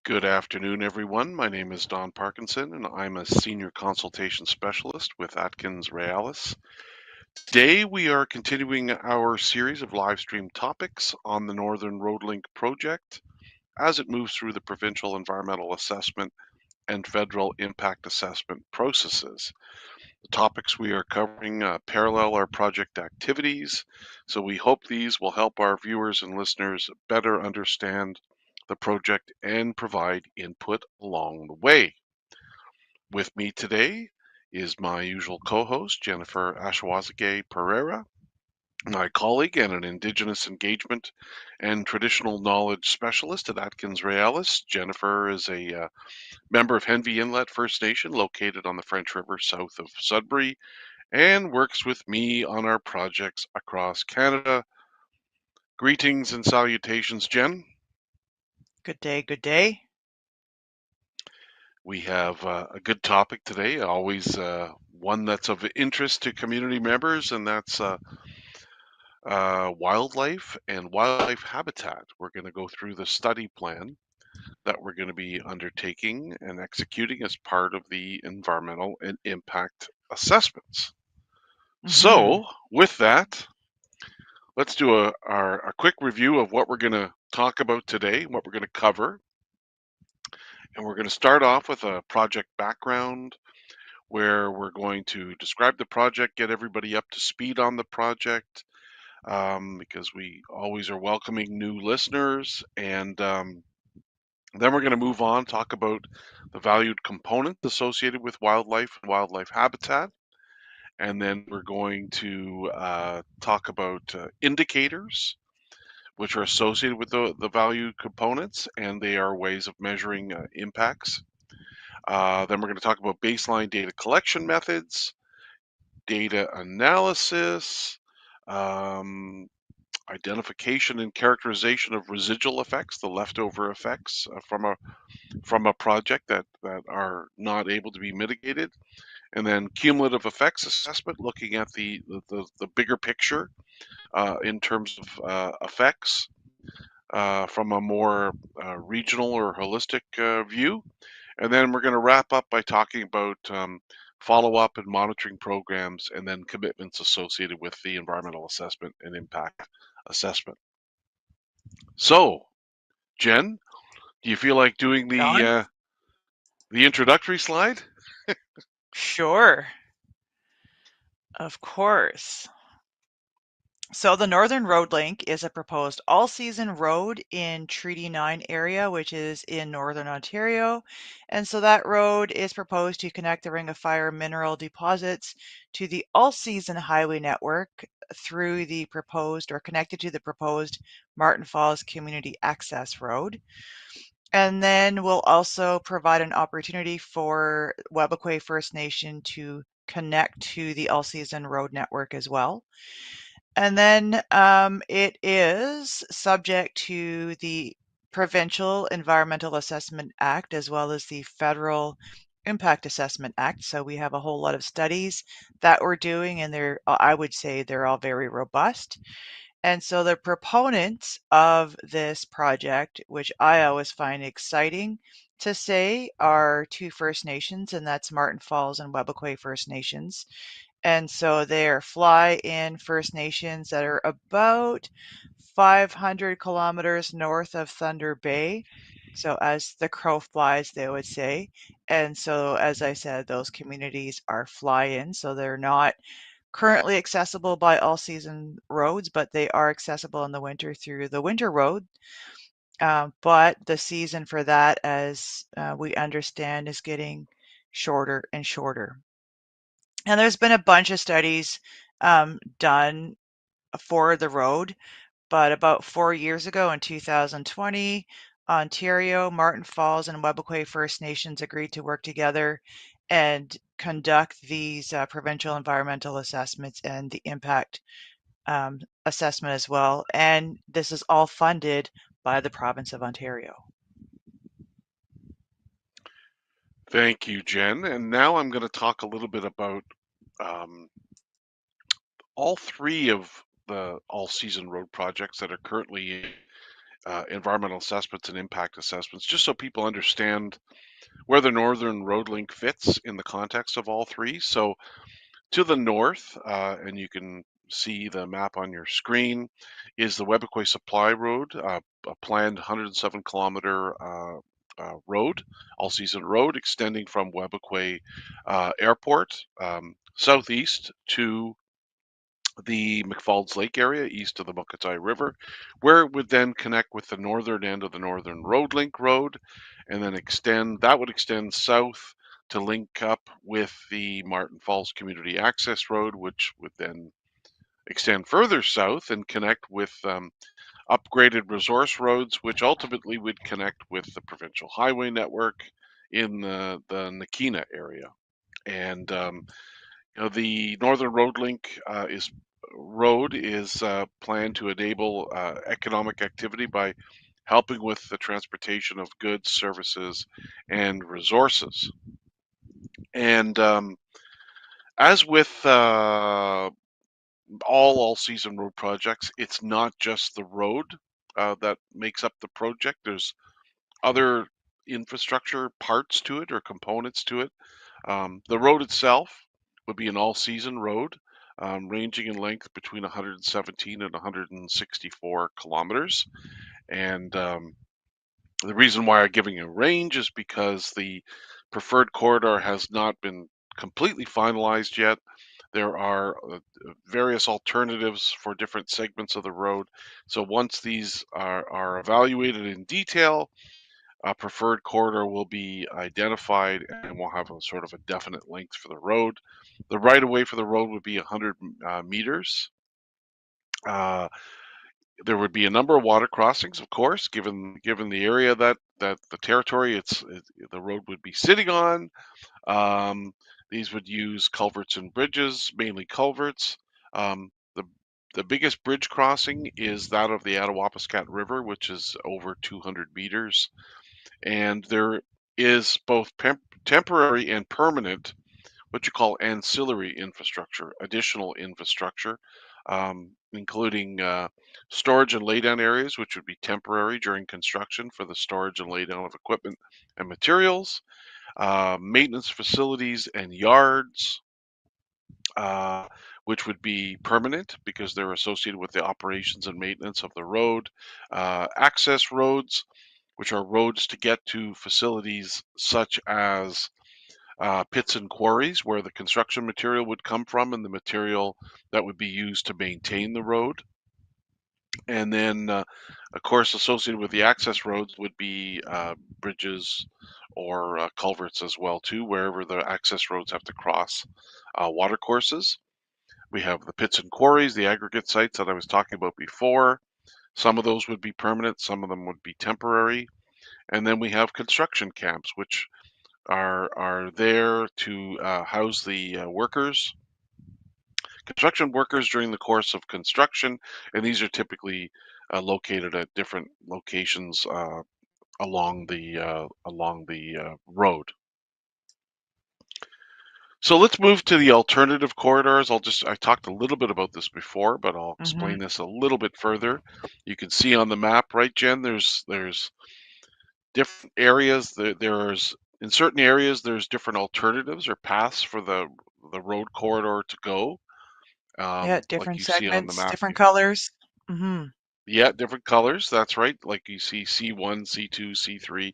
Good afternoon, everyone. My name is Don Parkinson, and I'm a Senior Consultation Specialist with Atkins Realis. Today, we are continuing our series of live stream topics on the Northern Road Link project as it moves through the provincial environmental assessment and federal impact assessment processes. The topics we are covering parallel our project activities, so we hope these will help our viewers and listeners better understand the project and provide input along the way. With me today is my usual co-host, Jennifer Ashwazage Pereira, my colleague and an Indigenous engagement and traditional knowledge specialist at Atkins Realis. Jennifer is a member of Henvey Inlet First Nation located on the French River south of Sudbury and works with me on our projects across Canada. Greetings and salutations, Jen. Good day, good day. We have a good topic today, always one that's of interest to community members, and that's wildlife and wildlife habitat. We're going to go through the study plan that we're going to be undertaking and executing as part of the environmental and impact assessments. So, with that, let's do a quick review of what we're going to talk about today, what we're going to cover. And we're going to start off with a project background where we're going to describe the project, get everybody up to speed on the project, because we always are welcoming new listeners. And then we're going to move on, talk about the valued component associated with wildlife and wildlife habitat. And then we're going to talk about indicators, which are associated with the valued components, and they are ways of measuring impacts. Then we're going to talk about baseline data collection methods, data analysis, identification and characterization of residual effects, the leftover effects from a project that are not able to be mitigated, and then cumulative effects assessment, looking at the bigger picture in terms of effects from a more regional or holistic view. And then we're going to wrap up by talking about follow-up and monitoring programs, and then commitments associated with the environmental assessment and impact assessment. So, Jen, do you feel like doing the introductory slide? Sure. Of course. So the Northern Road Link is a proposed all-season road in Treaty 9 area, which is in Northern Ontario. And so that road is proposed to connect the Ring of Fire mineral deposits to the all-season highway network through the proposed or connected to the proposed Martin Falls Community Access Road. And then we'll also provide an opportunity for Webequie First Nation to connect to the all-season road network as well. And then it is subject to the Provincial Environmental Assessment Act as well as the Federal Impact Assessment Act. So we have a whole lot of studies that we're doing, and I would say they're all very robust. And so the proponents of this project, which I always find exciting to say, are two First Nations, and that's Martin Falls and Webequie First Nations. And so they're fly-in First Nations that are about 500 kilometers north of Thunder Bay. So as the crow flies, they would say. And so, as I said, those communities are fly-in, so they're not currently accessible by all-season roads, but they are accessible in the winter through the winter road. But the season for that, as we understand, is getting shorter and shorter. And there's been a bunch of studies done for the road, but about 4 years ago in 2020, Ontario, Martin Falls, and Webequie First Nations agreed to work together and conduct these provincial environmental assessments and the impact assessment as well. And this is all funded by the province of Ontario. Thank you, Jen. And now I'm going to talk a little bit about um, all three of the all-season road projects that are currently in environmental assessments and impact assessments, just so people understand where the Northern Road Link fits in the context of all three. So to the north, and you can see the map on your screen, is the Webequie Supply Road, a planned 107-kilometer road, all-season road, extending from Webequie Airport southeast to the McFalds Lake area, east of the Mukatai River, where it would then connect with the northern end of the Northern Road Link Road, and then that would extend south to link up with the Martin Falls Community Access Road, which would then extend further south and connect with upgraded resource roads, which ultimately would connect with the provincial highway network in the Nakina area. And the Northern Road Link is planned to enable economic activity by helping with the transportation of goods, services, and resources. And as with all-season road projects, it's not just the road that makes up the project. There's other infrastructure parts to it or components to it. The road itself would be an all-season road, ranging in length between 117 and 164 kilometers. And the reason why I'm giving a range is because the preferred corridor has not been completely finalized yet. There are various alternatives for different segments of the road. So once these are evaluated in detail, a preferred corridor will be identified and we'll have a sort of a definite length for the road. The right of way for the road would be 100 meters. There would be a number of water crossings, of course, given the area that the territory the road would be sitting on. Um, these would use culverts and bridges, mainly culverts. The biggest bridge crossing is that of the Attawapiskat River, which is over 200 meters. And there is both temporary and permanent, what you call ancillary infrastructure, additional infrastructure, including storage and laydown areas, which would be temporary during construction for the storage and laydown of equipment and materials, maintenance facilities and yards, uh, which would be permanent because they're associated with the operations and maintenance of the road, access roads, which are roads to get to facilities such as pits and quarries where the construction material would come from and the material that would be used to maintain the road. And then, of course, associated with the access roads would be bridges or culverts as well too, wherever the access roads have to cross water courses. We have the pits and quarries, the aggregate sites that I was talking about before. Some of those would be permanent, some of them would be temporary. And then we have construction camps, which are there to house the construction workers during the course of construction, and these are typically located at different locations along the road. So let's move to the alternative corridors. I talked a little bit about this before, but I'll Mm-hmm. explain this a little bit further. You can see on the map, right, Jen? There's different areas. There's in certain areas there's different alternatives or paths for the road corridor to go. Yeah, Like different you see on the segments, map. different colors. Mm-hmm. Yeah, different colors. That's right. Like you see C1, C2, C3.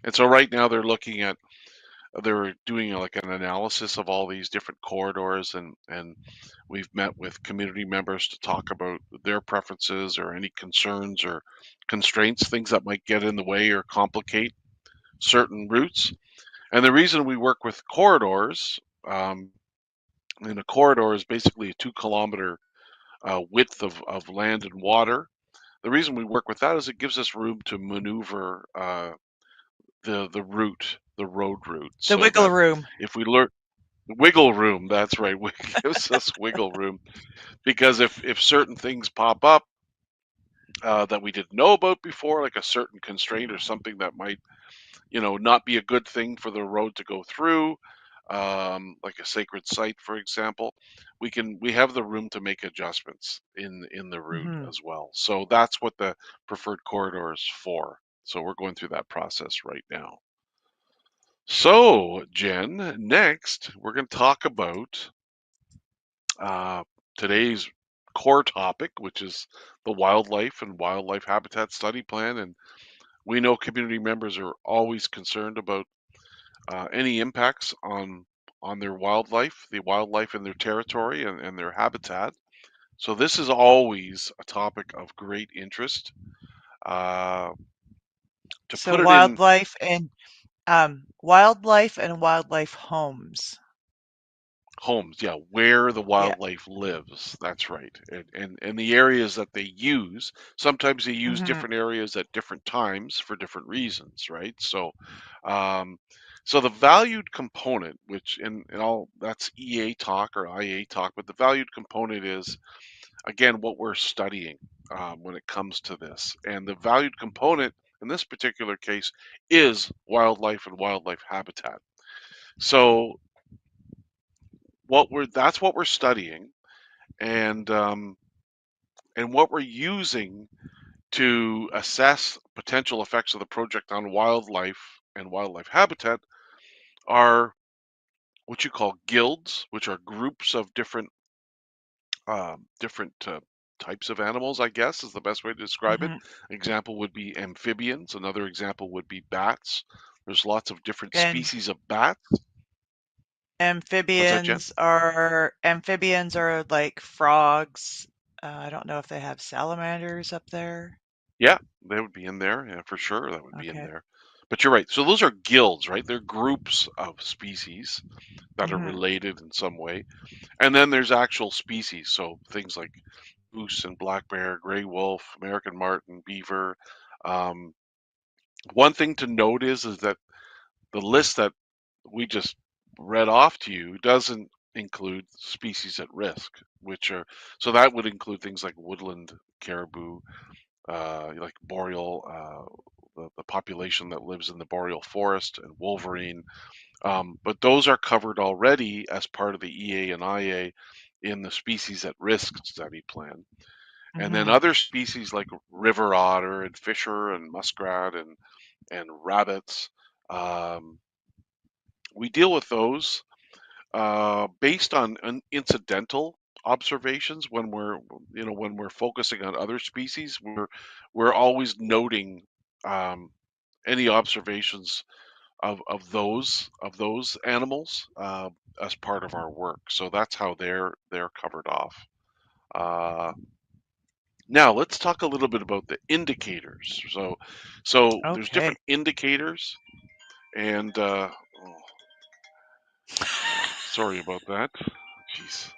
And so right now they're doing like an analysis of all these different corridors, and we've met with community members to talk about their preferences or any concerns or constraints, things that might get in the way or complicate certain routes. And the reason we work with corridors, and a corridor is basically a 2 kilometer width of land and water. The reason we work with that is it gives us room to maneuver the route, the road route, The so wiggle that room. if we learn wiggle room, that's right, gives us wiggle room because if certain things pop up that we didn't know about before, like a certain constraint or something that might not be a good thing for the road to go through, like a sacred site, for example, we have the room to make adjustments in the route Hmm. as well. So that's what the preferred corridor is for. So we're going through that process right now. So Jen, next we're going to talk about uh, today's core topic, which is the wildlife and wildlife habitat study plan. And we know community members are always concerned about any impacts on their wildlife, the wildlife in their territory and their habitat. So this is always a topic of great interest. Uh, to So put it in wildlife and wildlife homes. homes, yeah, where the Yeah. wildlife lives. That's right, and the areas that they use. Sometimes they use Hmm. different areas at different times for different reasons, right? Um, so the valued component, which in all that's EA talk or IA talk, but the valued component is again what we're studying when it comes to this, and the valued component in this particular case is wildlife and wildlife habitat. So that's what we're studying and what we're using to assess potential effects of the project on wildlife and wildlife habitat are what you call guilds, which are groups of different types of animals, I guess is the best way to describe it. Hmm. An example would be amphibians. Another example would be bats. There's lots of different And species of bats. What's that, Jen? amphibians are like frogs. I don't know if they have salamanders up there. Yeah, they would be in there. Yeah, for sure, that would be in Okay. there. But you're right. So those are guilds, right? They're groups of species that are Hmm. related in some way. And then there's actual species. So things like moose and black bear, gray wolf, American marten, beaver. Um, one thing to note is that the list that we just read off to you doesn't include species at risk, which are so that would include things like woodland caribou, like boreal, the population that lives in the boreal forest and wolverine. But those are covered already as part of the EA and IA in the species at risk study plan. And then Hmm. other species like river otter and fisher and muskrat and rabbits, um, we deal with those based on incidental observations when we're focusing on other species. We're always noting um, any observations of those animals as part of our work. So that's how they're covered off. Uh, Now let's talk a little bit about the indicators. So there's Okay. different indicators, and sorry about that. Jeez.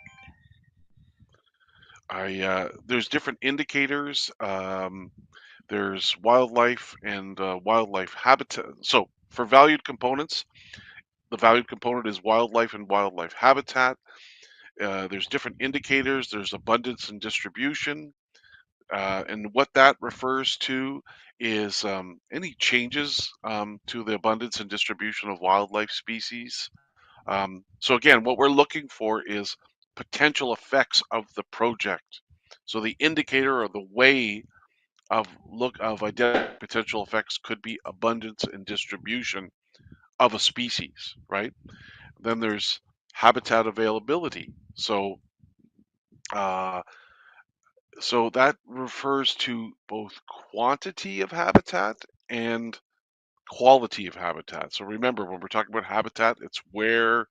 I There's different indicators. There's wildlife and wildlife habitat. So for valued components, the valued component is wildlife and wildlife habitat. There's different indicators. There's abundance and distribution, and what that refers to is any changes to the abundance and distribution of wildlife species. So again, what we're looking for is potential effects of the project. So the indicator or the way of identifying potential effects could be abundance and distribution of a species, right? Then there's habitat availability. Uh, so that refers to both quantity of habitat and quality of habitat. So remember, when we're talking about habitat, it's where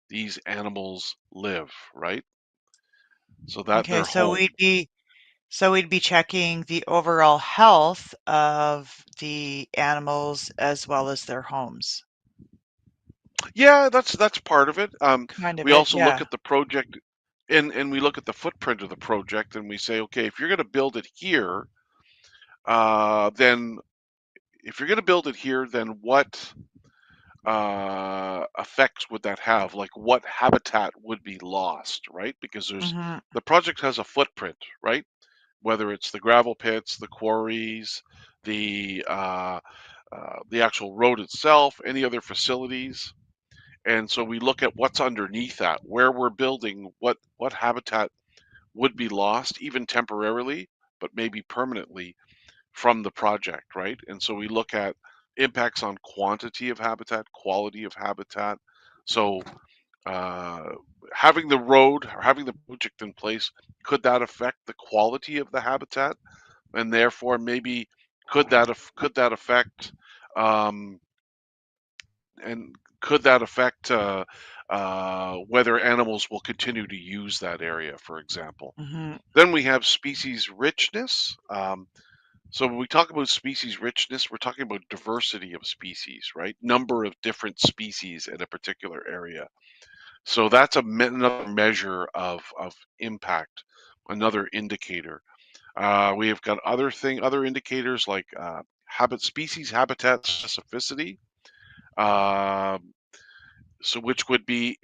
these animals live, right? So that Okay, their home. so we'd be checking the overall health of the animals as well as their homes. Yeah, that's part of it. Kind of We it, also look yeah. at the project and we look at the footprint of the project and we say, okay, if you're going to build it here, then if you're going to build it here, then what effects would that have? Like what habitat would be lost, right? Because Mm-hmm. the project has a footprint, right? Whether it's the gravel pits, the quarries, the uh, the actual road itself, any other facilities. And so we look at what's underneath that, where we're building, what habitat would be lost, even temporarily, but maybe permanently from the project, right? And so we look at impacts on quantity of habitat, quality of habitat. So uh, having the road or having the project in place, could that affect the quality of the habitat? And therefore, maybe could that affect um, and could that affect whether animals will continue to use that area, for example? Mm-hmm. Then we have species richness. So when we talk about species richness, we're talking about diversity of species, right? Number of different species in a particular area. So that's another measure of impact, another indicator. We have got other indicators like species habitat specificity. Uh, so which would be,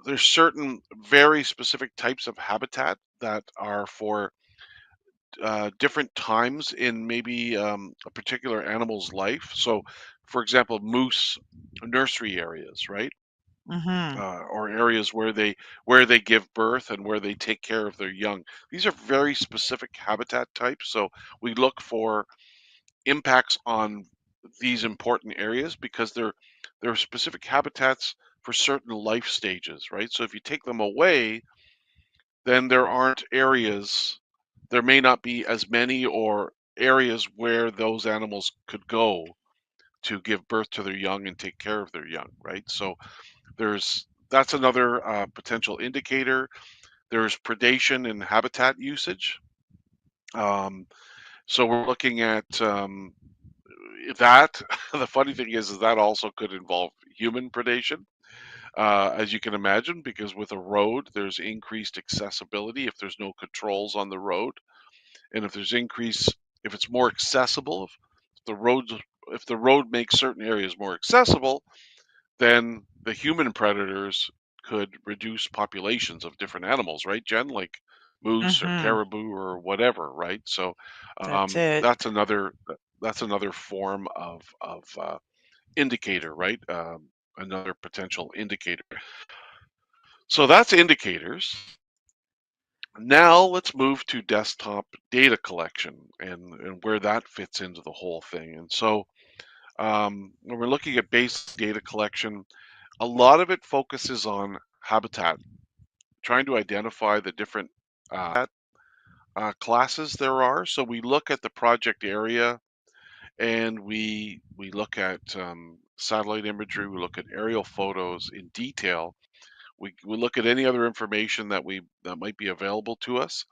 there's certain very specific types of habitat that are for different times in maybe a particular animal's life. So, for example, moose nursery areas, right? Mm-hmm. Or areas where they give birth and where they take care of their young. These are very specific habitat types. So we look for impacts on these important areas because they're specific habitats for certain life stages, right? So if you take them away, then there aren't areas, there may not be as many or areas where those animals could go to give birth to their young and take care of their young, right? So that's another potential indicator. There's predation and habitat usage. Um, so we're looking at that. The funny thing is that also could involve human predation, as you can imagine, because with a road, there's increased accessibility if there's no controls on the road. And if it's more accessible, if the road makes certain areas more accessible, then the human predators could reduce populations of different animals, right, Jen? Like moose or Mm-hmm. caribou or whatever, right? So That's it. that's another form of indicator, right? Another potential indicator. So that's indicators. Now let's move to desktop data collection and where that fits into the whole thing. And so when we're looking at base data collection, a lot of it focuses on habitat, trying to identify the different classes there are. So we look at the project area and we look at satellite imagery, we look at aerial photos in detail. We look at any other information that might be available to us.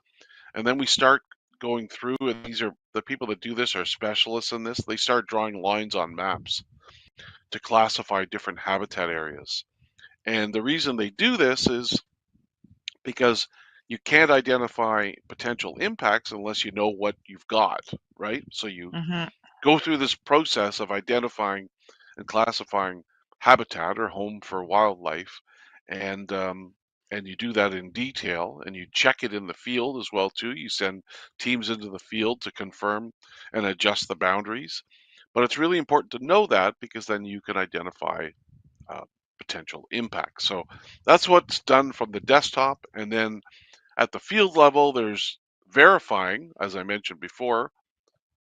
And then we start going through, and these are the people that do this are specialists in this. They start drawing lines on maps to classify different habitat areas. And the reason they do this is because you can't identify potential impacts unless you know what you've got, right? So you Mm-hmm. go through this process of identifying and classifying habitat or home for wildlife, and and you do that in detail, and you check it in the field as well too. You send teams into the field to confirm and adjust the boundaries. But it's really important to know that because then you can identify uh, potential impacts. So that's what's done from the desktop, and then at the field level, there's verifying, as I mentioned before,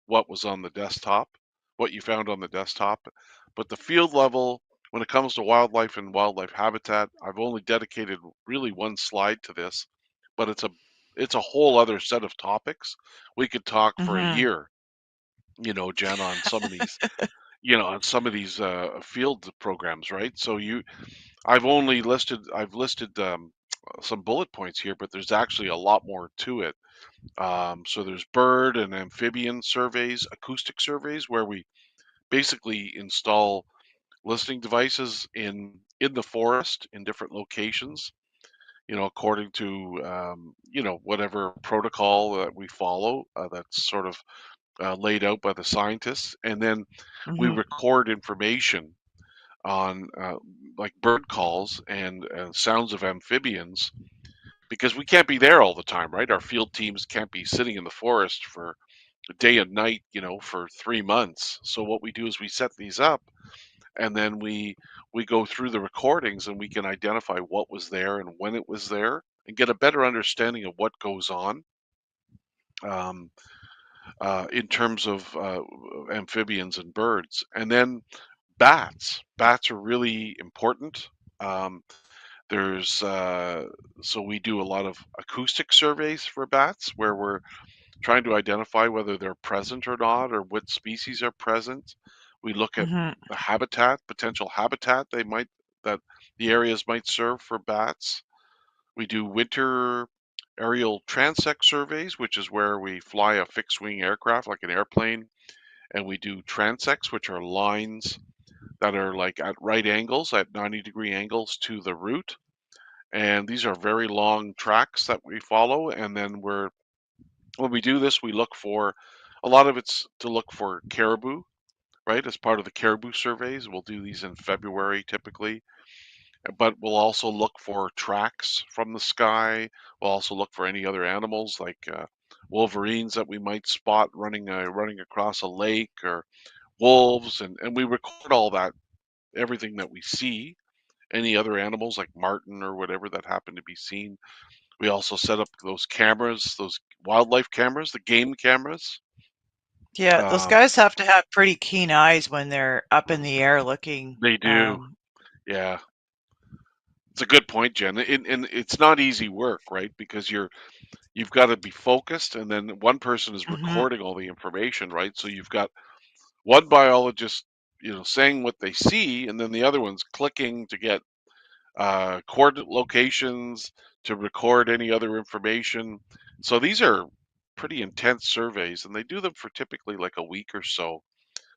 what was on the desktop, what you found on the desktop. But the field level, when it comes to wildlife and wildlife habitat, I've only dedicated really one slide to this, but it's a whole other set of topics. We could talk for a Mm-hmm. year, Jen, on some of these, field programs, right? So I've listed some bullet points here, but there's actually a lot more to it. So there's bird and amphibian surveys, acoustic surveys, where we basically install listening devices in the forest in different locations, according to whatever protocol that we follow. That's sort of laid out by the scientists, and then we Mhm. record information on like bird calls and sounds of amphibians, because we can't be there all the time, right? Our field teams can't be sitting in the forest for day and night, for 3 months. So what we do is we set these up, and then we go through the recordings, and we can identify what was there and when it was there, and get a better understanding of what goes on. Um, in terms of amphibians and birds. And then bats. Bats are really important. Um, there's so we do a lot of acoustic surveys for bats, where we're trying to identify whether they're present or not, or what species are present. We look at Mhm. the habitat, potential habitat that the areas might serve for bats. We do winter aerial transect surveys, which is where we fly a fixed wing aircraft like an airplane, and we do transects, which are lines that are like at right angles, at 90-degree angles to the route. And these are very long tracks that we follow. And then when we do this, we look for a lot of it's to look for caribou, right? As part of the caribou surveys, we'll do these in February typically. But we'll also look for tracks from the sky. We'll also look for any other animals like wolverines that we might spot running across a lake, or wolves, and we record all that, everything that we see, any other animals like marten or whatever that happen to be seen. We also set up those cameras, those wildlife cameras, the game cameras. Yeah, those Um, guys have to have pretty keen eyes when they're up in the air looking. they do, yeah. It's a good point, Jen. And it's not easy work, right? Because you've got to be focused, and then one person is Mhm. recording all the information, right? So you've got one biologist, saying what they see, and then the other one's clicking to get coordinate locations, to record any other information. So these are pretty intense surveys, and they do them for typically like a week or so,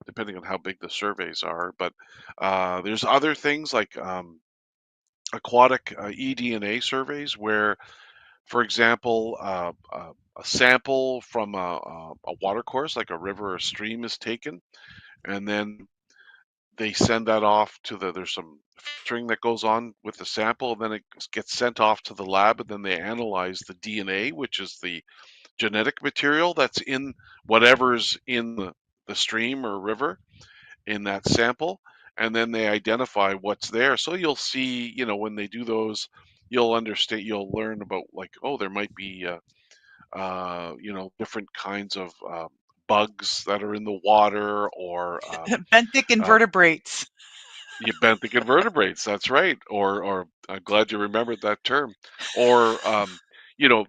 depending on how big the surveys are. But there's other things like aquatic eDNA surveys, where, for example, a sample from a water course, like a river or stream, is taken, and then they send that off to there's some filtering that goes on with the sample, and then it gets sent off to the lab, and then they analyze the DNA, which is the genetic material that's in whatever's in the stream or river in that sample, and then they identify what's there. So you'll see, when they do those, you'll learn about, like, oh, there might be different kinds of bugs that are in the water, or Benthic uh, invertebrates. you benthic invertebrates. That's right. Or I'm glad you remembered that term. Or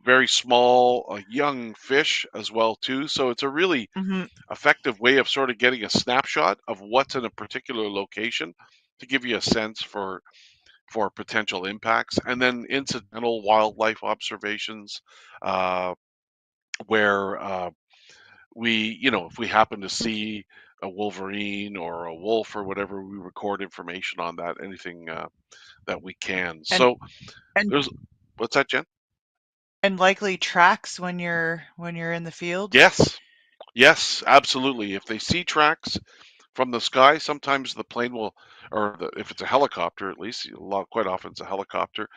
very small young fish as well too. So it's a really Mhm. effective way of sort of getting a snapshot of what's in a particular location, to give you a sense for potential impacts. And then incidental wildlife observations, uh, where if we happen to see a wolverine or a wolf or whatever, we record information on that, anything that we can. And So and there's, what's that, Jen? and likely tracks when you're in the field. Yes, yes, absolutely. If they see tracks from the sky, sometimes the plane will, or if it's a helicopter, at least quite often it's a helicopter,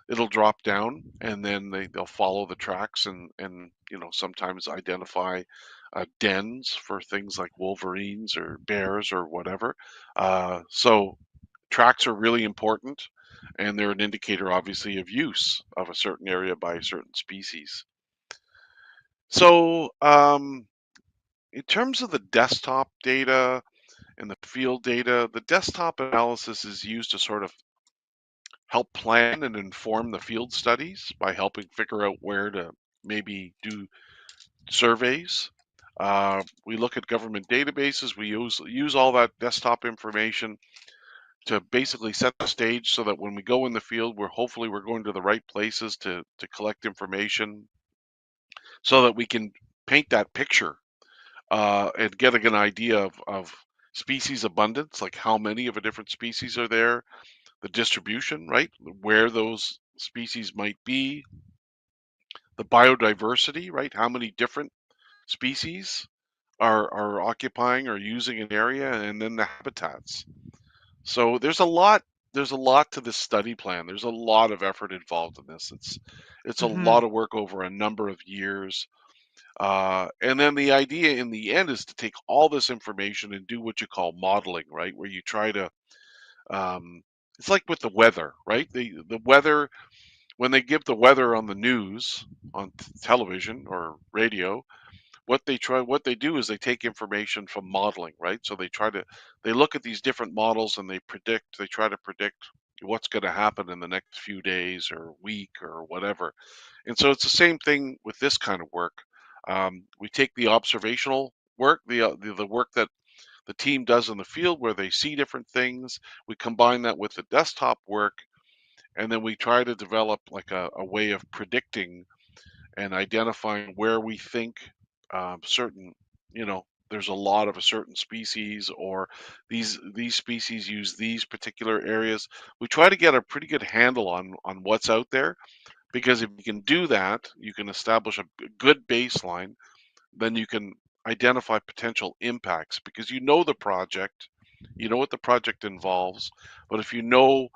it'll drop down, and then they'll follow the tracks, and sometimes identify dens for things like wolverines or bears or whatever. So tracks are really important, and they're an indicator, obviously, of use of a certain area by a certain species. So in terms of the desktop data and the field data, the desktop analysis is used to sort of help plan and inform the field studies by helping figure out where to maybe do surveys. We look at government databases. We use all that desktop information to basically set the stage, so that when we go in the field, we're going to the right places to collect information, so that we can paint that picture and get an idea of species abundance, like how many of a different species are there, the distribution, right, where those species might be, the biodiversity, right, how many different species are occupying or using an area, and then the habitats. So there's a lot to this study plan. There's a lot of effort involved in this. It's a Mm-hmm. lot of work over a number of years. And then the idea in the end is to take all this information and do what you call modeling, right? Where you try to, it's like with the weather, right? The weather, when they give the weather on the news, on television or radio, what they do is they take information from modeling, right? So they look at these different models and they try to predict what's going to happen in the next few days or week or whatever. And so it's the same thing with this kind of work. We take the observational work, the work that the team does in the field where they see different things. We combine that with the desktop work, and then we try to develop like a way of predicting and identifying where we think certain, there's a lot of a certain species, or these species use these particular areas. We try to get a pretty good handle on what's out there, because if you can do that, you can establish a good baseline. Then you can identify potential impacts, because you know the project, you know what the project involves. But if you know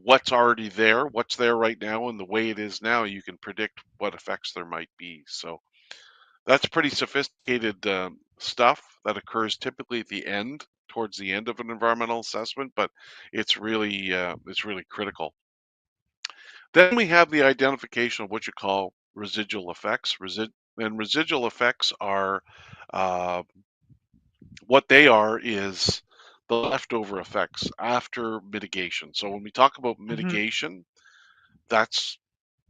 what's already there, what's there right now, and the way it is now, you can predict what effects there might be. So that's pretty sophisticated stuff that occurs typically at the end, towards the end of an environmental assessment, but it's really critical. Then we have the identification of what you call residual effects. And residual effects are, uh, what they are is the leftover effects after mitigation. So when we talk about Mm-hmm. mitigation, that's,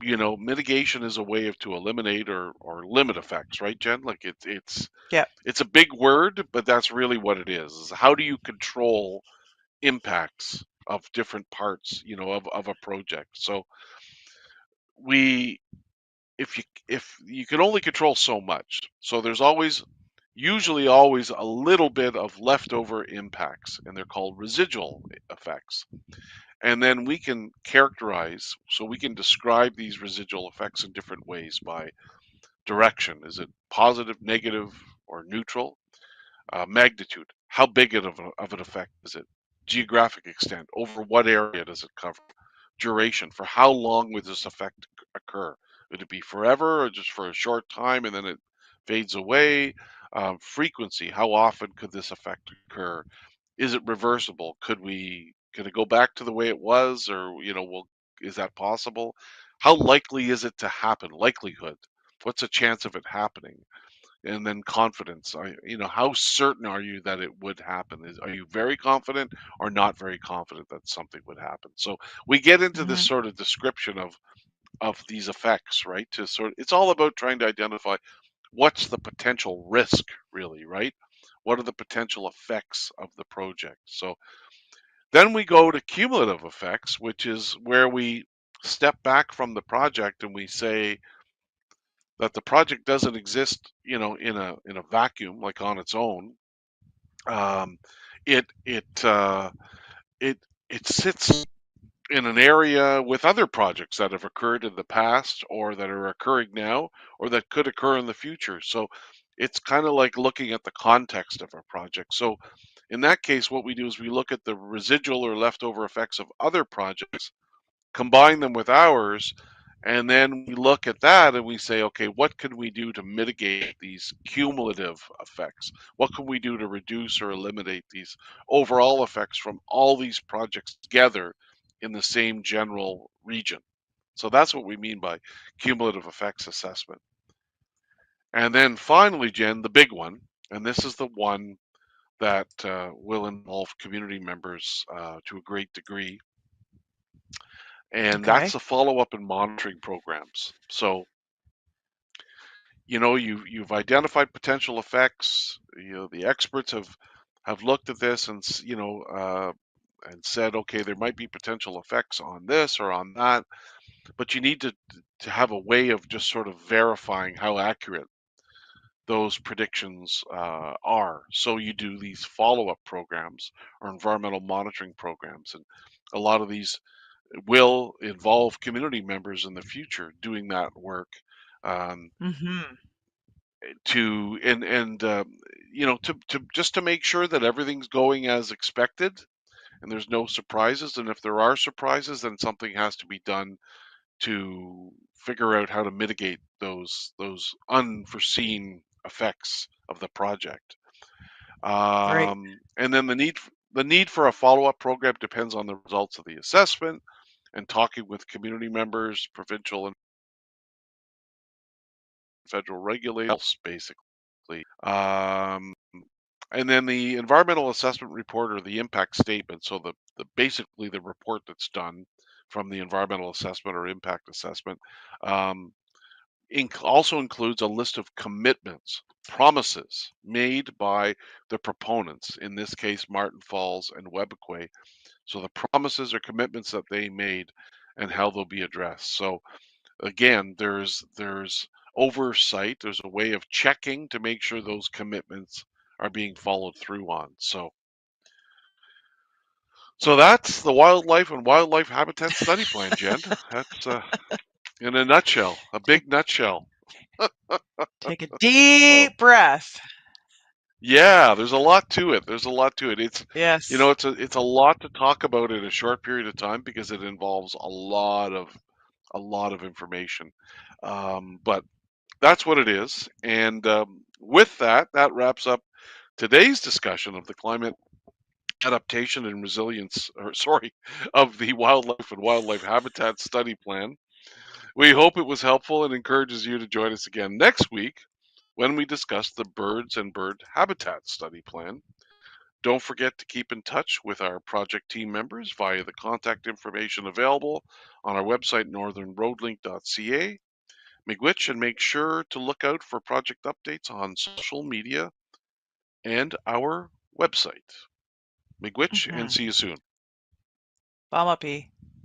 mitigation is a way of to eliminate or limit effects, right, Jen? Like Yep. it's a big word, but that's really what it is how do you control impacts of different parts, of a project. So we if you can only control so much, so there's usually always a little bit of leftover impacts, and they're called residual effects. And then we can characterize, so we can describe these residual effects in different ways by direction. Is it positive, negative, or neutral? Magnitude. How big of an effect is it? Geographic extent. Over what area does it cover? Duration. For how long would this effect occur? Would it be forever, or just for a short time and then it fades away? Frequency. How often could this effect occur? Is it reversible? Could it go back to the way it was, or is that possible? How likely is it to happen? Likelihood. What's the chance of it happening? And then confidence. How certain are you that it would happen? Are you very confident or not very confident that something would happen? So we get into this Mm-hmm. sort of description of these effects, right? It's all about trying to identify what's the potential risk, really, right? What are the potential effects of the project? So then we go to cumulative effects, which is where we step back from the project and we say that the project doesn't exist, in a vacuum, like on its own. Um, it it uh, it it sits in an area with other projects that have occurred in the past, or that are occurring now, or that could occur in the future. So it's kind of like looking at the context of a project. So in that case, what we do is we look at the residual or leftover effects of other projects, combine them with ours, and then we look at that and we say, okay, what can we do to mitigate these cumulative effects? What can we do to reduce or eliminate these overall effects from all these projects together in the same general region? So that's what we mean by cumulative effects assessment. And then finally, Jen, the big one, and this is the one that will involve community members to a great degree, and that's Okay. the follow-up and monitoring programs. So, you've identified potential effects. The experts have looked at this and said, okay, there might be potential effects on this or on that, but you need to have a way of just sort of verifying how accurate those predictions are. So you do these follow-up programs or environmental monitoring programs, and a lot of these will involve community members in the future doing that work. Um, Mm-hmm. to and to just to make sure that everything's going as expected and there's no surprises. And if there are surprises, then something has to be done to figure out how to mitigate those unforeseen effects of the project. Right. And then the need for a follow-up program depends on the results of the assessment and talking with community members, provincial and federal regulators, basically. And then the environmental assessment report or the impact statement. So the basically the report that's done from the environmental assessment or impact assessment um, also includes a list of commitments, promises made by the proponents, in this case, Martin Falls and Webequie. So the promises or commitments that they made and how they'll be addressed. So again, there's oversight. There's a way of checking to make sure those commitments are being followed through on. So that's the wildlife and wildlife habitat study plan, Jen. That's in a nutshell, a Take big nutshell. take a Oh, deep breath. yeah, there's a lot to it. There's a lot to it. Yes. It's a lot to talk about in a short period of time because it involves a lot of information. But that's what it is. And with that, that wraps up today's discussion of the climate adaptation and resilience, or sorry, of the wildlife and wildlife habitat study plan. We hope it was helpful and encourages you to join us again next week when we discuss the birds and bird habitat study plan. Don't forget to keep in touch with our project team members via the contact information available on our website, northernroadlink.ca. Miigwech, and make sure to look out for project updates on social media and our website. Miigwech, and Mm-hmm. see you soon. Bamapi.